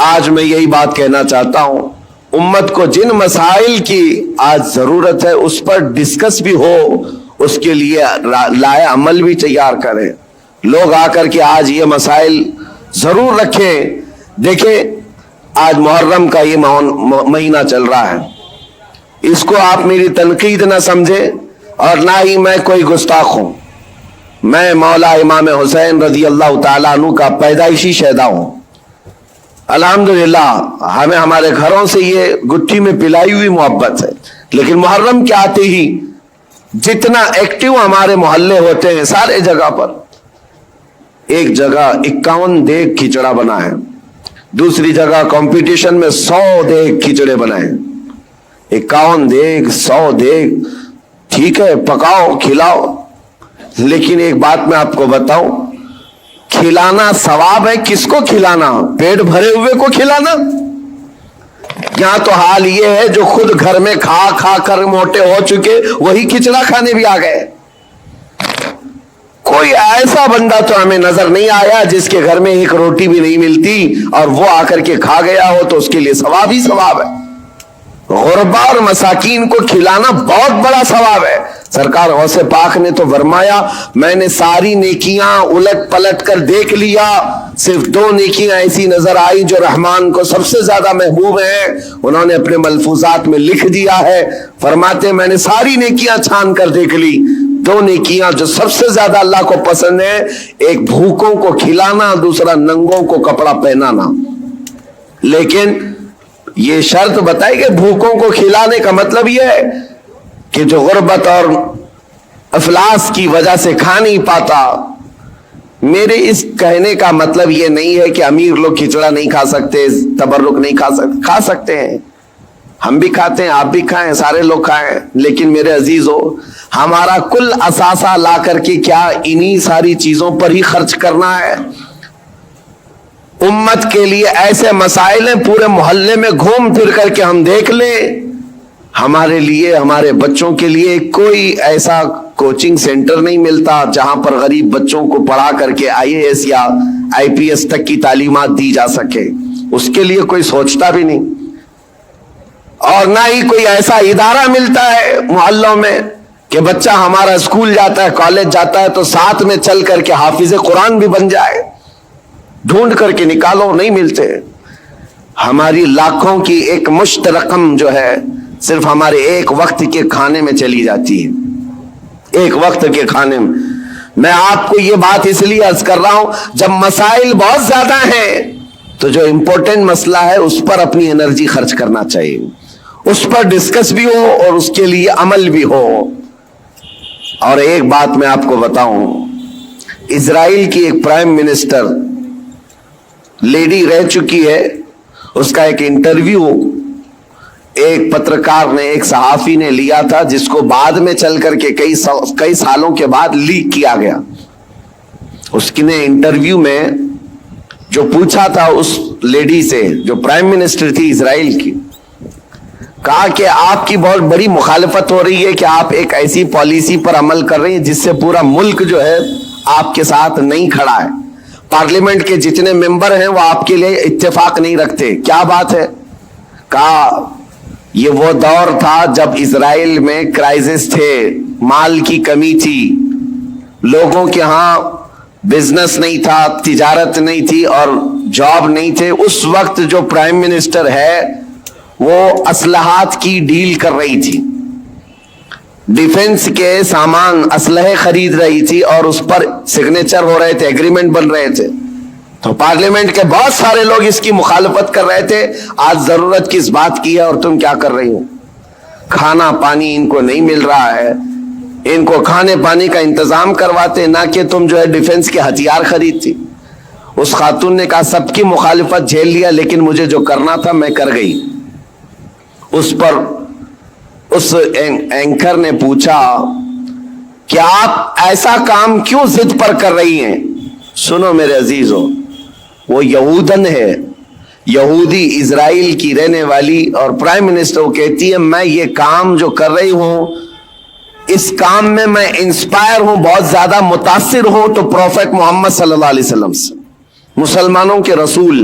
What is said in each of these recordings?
آج میں یہی بات کہنا چاہتا ہوں، امت کو جن مسائل کی آج ضرورت ہے اس پر ڈسکس بھی ہو، اس کے لیے لائے عمل بھی تیار کریں. لوگ آ کر کے آج یہ مسائل ضرور رکھیں. دیکھیں آج محرم کا یہ مہینہ چل رہا ہے، اس کو آپ میری تنقید نہ سمجھیں اور نہ ہی میں کوئی گستاخ ہوں. میں مولا امام حسین رضی اللہ تعالیٰ عنہ کا پیدائشی شہدا ہوں. الحمدللہ ہمیں ہمارے گھروں سے یہ گٹھی میں پلائی ہوئی محبت ہے، لیکن محرم کے آتے ہی جتنا ایکٹیو ہمارے محلے ہوتے ہیں سارے جگہ پر، ایک جگہ 51 دیگ کھچڑا بنا ہے، دوسری جگہ کمپٹیشن میں 100 دیگ کھچڑے بنائے. 51 دیگ 100 دیگ، ٹھیک ہے پکاؤ کھلاؤ، لیکن ایک بات میں آپ کو بتاؤں، کھلانا ثواب ہے. کس کو کھلانا؟ پیٹ بھرے ہوئے کو کھلانا. یہاں تو حال یہ ہے جو خود گھر میں کھا کھا کر موٹے ہو چکے وہی کھچڑا کھانے بھی آ گئے. کوئی ایسا بندہ تو ہمیں نظر نہیں آیا جس کے گھر میں ایک روٹی بھی نہیں ملتی اور وہ آ کر کے کھا گیا ہو تو اس کے لیے ثواب ہی ثواب ہے. غربا اور مساکین کو کھلانا بہت بڑا ثواب ہے. سرکار غوث پاک نے تو فرمایا میں نے ساری نیکیاں الٹ پلٹ کر دیکھ لیا، صرف 2 نیکیاں ایسی نظر آئی جو رحمان کو سب سے زیادہ محبوب ہیں. انہوں نے اپنے ملفوظات میں لکھ دیا ہے، فرماتے میں نے ساری نیکیاں چھان کر دیکھ لی، 2 نیکیاں جو سب سے زیادہ اللہ کو پسند ہے، ایک بھوکوں کو کھلانا، دوسرا ننگوں کو کپڑا پہنانا. لیکن یہ شرط بتائی کہ بھوکوں کو کھلانے کا مطلب یہ ہے کہ جو غربت اور افلاس کی وجہ سے کھا نہیں پاتا. میرے اس کہنے کا مطلب یہ نہیں ہے کہ امیر لوگ کھچڑا نہیں کھا سکتے، تبرک نہیں کھا سکتے ہیں. ہم بھی کھاتے ہیں، آپ بھی کھائیں، سارے لوگ کھائیں. لیکن میرے عزیزو، ہمارا کل اثاثہ لا کر کے کیا انہی ساری چیزوں پر ہی خرچ کرنا ہے؟ امت کے لیے ایسے مسائل ہیں پورے محلے میں گھوم پھر کر کے ہم دیکھ لیں. ہمارے لیے، ہمارے بچوں کے لیے کوئی ایسا کوچنگ سینٹر نہیں ملتا جہاں پر غریب بچوں کو پڑھا کر کے IAS یا IPS تک کی تعلیمات دی جا سکے. اس کے لیے کوئی سوچتا بھی نہیں. اور نہ ہی کوئی ایسا ادارہ ملتا ہے محلوں میں کہ بچہ ہمارا اسکول جاتا ہے، کالج جاتا ہے تو ساتھ میں چل کر کے حافظ قرآن بھی بن جائے. ڈھونڈ کر کے نکالو، نہیں ملتے. ہماری لاکھوں کی ایک مشت رقم جو ہے صرف ہمارے ایک وقت کے کھانے میں چلی جاتی ہے. ایک وقت کے کھانے میں آپ کو یہ بات اس لیے عرض کر رہا ہوں، جب مسائل بہت زیادہ ہیں تو جو امپورٹنٹ مسئلہ ہے اس پر اپنی انرجی خرچ کرنا چاہیے، اس پر ڈسکس بھی ہو اور اس کے لیے عمل بھی ہو. اور ایک بات میں آپ کو بتاؤں، اسرائیل کی ایک پرائم منسٹر لیڈی رہ چکی ہے، اس کا ایک انٹرویو ایک پترکار نے، ایک صحافی نے لیا تھا، جس کو بعد میں چل کر کے کئی سالوں کے بعد لیک کیا گیا. اس نے انٹرویو میں جو پوچھا تھا اس لیڈی سے جو پرائم منسٹر تھی اسرائیل کی، کہا کہ آپ کی بہت بڑی مخالفت ہو رہی ہے کہ آپ ایک ایسی پالیسی پر عمل کر رہے ہیں جس سے پورا ملک جو ہے آپ کے ساتھ نہیں کھڑا ہے. پارلیمنٹ کے جتنے ممبر ہیں وہ آپ کے لیے اتفاق نہیں رکھتے. کیا بات ہے؟ کہا یہ وہ دور تھا جب اسرائیل میں کرائسس تھے، مال کی کمی تھی، لوگوں کے ہاں بزنس نہیں تھا، تجارت نہیں تھی اور جاب نہیں تھے. اس وقت جو پرائم منسٹر ہے وہ اسلحات کی ڈیل کر رہی تھی، ڈیفنس کے سامان اسلحے خرید رہی تھی اور اس پر سگنیچر ہو رہے تھے، ایگریمنٹ بن رہے تھے. تو پارلیمنٹ کے بہت سارے لوگ اس کی مخالفت کر رہے تھے. آج ضرورت کس بات کی ہے اور تم کیا کر رہی ہو؟ کھانا پانی ان کو نہیں مل رہا ہے، ان کو کھانے پانی کا انتظام کرواتے، نہ کہ تم جو ہے ڈیفنس کے ہتھیار خریدتی. اس خاتون نے کہا سب کی مخالفت جھیل لیا لیکن مجھے جو کرنا تھا میں کر گئی. اس پر اس اینکر نے پوچھا کہ آپ ایسا کام کیوں ضد پر کر رہی ہیں؟ سنو میرے عزیزو، وہ یہودن ہے، یہودی، اسرائیل کی رہنے والی، اور پرائم منسٹر وہ کہتی ہے میں یہ کام جو کر رہی ہوں اس کام میں انسپائر ہوں، بہت زیادہ متاثر ہوں تو پروفیٹ محمد صلی اللہ علیہ وسلم سے، مسلمانوں کے رسول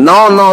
9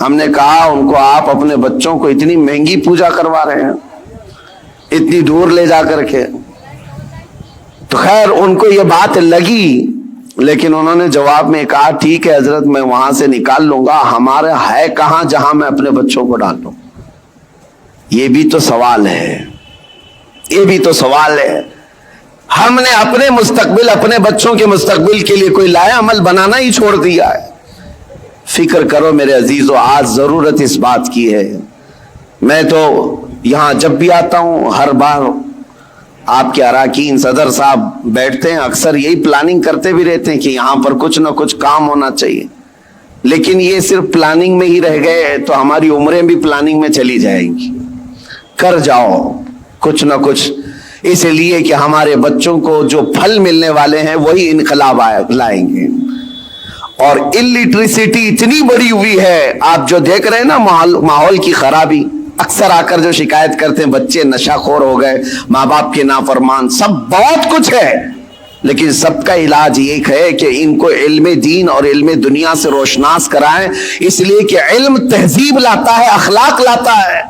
ہم نے کہا ان کو آپ اپنے بچوں کو اتنی مہنگی پوجا کروا رہے ہیں اتنی دور لے جا کر کے. تو خیر ان کو یہ بات لگی لیکن انہوں نے جواب میں کہا ٹھیک ہے حضرت میں وہاں سے نکال لوں گا, ہمارا ہے کہاں جہاں میں اپنے بچوں کو ڈال دوں. یہ بھی تو سوال ہے, یہ بھی تو سوال ہے. ہم نے اپنے مستقبل اپنے بچوں کے مستقبل کے لیے کوئی لایا عمل بنانا ہی چھوڑ دیا ہے. فکر کرو میرے عزیزو, آج ضرورت اس بات کی ہے. میں تو یہاں جب بھی آتا ہوں ہر بار آپ کے اراکین صدر صاحب بیٹھتے ہیں, اکثر یہی پلاننگ کرتے بھی رہتے ہیں کہ یہاں پر کچھ نہ کچھ کام ہونا چاہیے. لیکن یہ صرف پلاننگ میں ہی رہ گئے تو ہماری عمریں بھی پلاننگ میں چلی جائیں گی. کر جاؤ کچھ نہ کچھ, اس لیے کہ ہمارے بچوں کو جو پھل ملنے والے ہیں وہی انقلاب لائیں گے. اور الٹریسٹی اتنی بڑی ہوئی ہے, آپ جو دیکھ رہے ہیں نا ماحول کی خرابی, اکثر آ کر جو شکایت کرتے ہیں بچے نشہ خور ہو گئے, ماں باپ کے نافرمان, سب بہت کچھ ہے. لیکن سب کا علاج یہ ہے کہ ان کو علم دین اور علم دنیا سے روشناس کرائیں, اس لیے کہ علم تہذیب لاتا ہے, اخلاق لاتا ہے,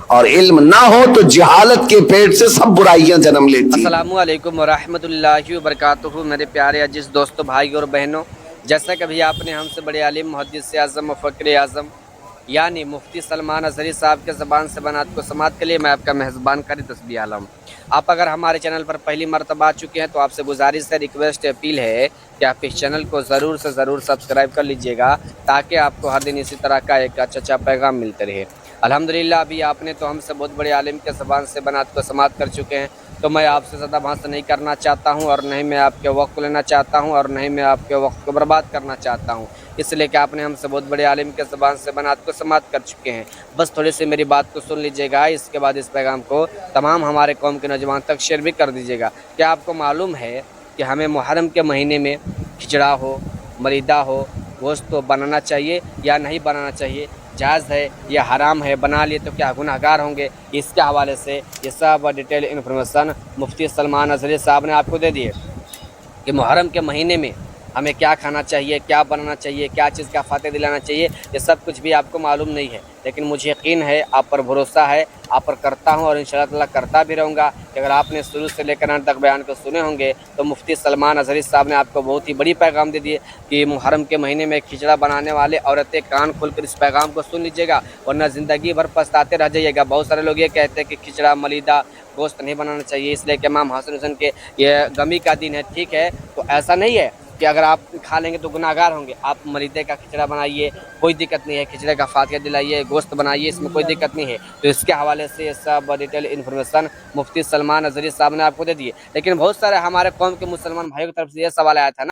اور علم نہ ہو تو جہالت کے پیٹ سے سب برائیاں جنم لیتی ہیں. السلام علیکم ورحمۃ اللہ وبرکاتہ. میرے پیارے عزیز دوستو, بھائی اور بہنوں, جیسا کبھی آپ نے ہم سے بڑے عالم, محدث اعظم, مفکر اعظم یعنی مفتی سلمان اظہری صاحب کے زبان سے بنات کو سماعت کے لیے میں آپ کا میزبان قاری تسبیح عالم. آپ اگر ہمارے چینل پر پہلی مرتبہ آ چکے ہیں تو آپ سے گزارش ہے, ریکویسٹ, اپیل ہے کہ آپ اس چینل کو ضرور سے ضرور سبسکرائب کر لیجئے گا تاکہ آپ کو ہر دن اسی طرح کا ایک اچھا پیغام ملتے رہے. الحمدللہ ابھی آپ نے تو ہم سے بہت بڑے عالم کے زبان سے بنات کو سماعت کر چکے ہیں, تو میں آپ سے زیادہ بحث نہیں کرنا چاہتا ہوں اور نہیں میں آپ کے وقت لینا چاہتا ہوں اور نہیں میں آپ کے وقت کو برباد کرنا چاہتا ہوں, اس لیے کہ آپ نے ہم سے بہت بڑے عالم کے زبان سے بنات کو سماعت کر چکے ہیں. بس تھوڑی سی میری بات کو سن لیجئے گا, اس کے بعد اس پیغام کو تمام ہمارے قوم کے نوجوان تک شیئر بھی کر دیجئے گا. کیا آپ کو معلوم ہے کہ ہمیں محرم کے مہینے میں کھچڑا ہو, مریدہ ہو, گوشت تو بنانا چاہیے یا نہیں بنانا چاہیے, جائز ہے یا حرام ہے, بنا لیے تو کیا گناہ گار ہوں گے؟ اس کے حوالے سے یہ سب ڈیٹیل انفارمیشن مفتی سلمان اظہری صاحب نے آپ کو دے دیے کہ محرم کے مہینے میں ہمیں کیا کھانا چاہیے, کیا بنانا چاہیے, کیا چیز کا فاتح دلانا چاہیے. یہ سب کچھ بھی آپ کو معلوم نہیں ہے, لیکن مجھے یقین ہے, آپ پر بھروسہ ہے, آپ پر کرتا ہوں اور انشاءاللہ تعالیٰ کرتا بھی رہوں گا کہ اگر آپ نے شروع سے لے کر انت تک بیان کو سنے ہوں گے تو مفتی سلمان اظہری صاحب نے آپ کو بہت ہی بڑی پیغام دے دیے کہ محرم کے مہینے میں کھچڑا بنانے والے عورتیں کان کھول کر اس پیغام کو سن لیجیے گا, ورنہ زندگی بھر پچھتاتے رہ جائیے گا. بہت سارے لوگ یہ کہتے ہیں کہ کھچڑا, ملیدہ, گوشت نہیں بنانا چاہیے اس لیے کہ امام حسن حسین کے یہ غمی کا دن ہے. ٹھیک ہے, تو ایسا نہیں ہے کہ اگر آپ کھا لیں گے تو گناہ گار ہوں گے. آپ مریدے کا کھچڑا بنائیے, کوئی دقت نہیں ہے, کھچڑے کا فاتحہ دلائیے, گوشت بنائیے, اس میں کوئی دقت نہیں ہے. تو اس کے حوالے سے یہ سب ڈیٹیل انفارمیشن مفتی سلمان اظہری صاحب نے آپ کو دے دیے. لیکن بہت سارے ہمارے قوم کے مسلمان بھائیوں کی طرف سے یہ سوال آیا تھا نا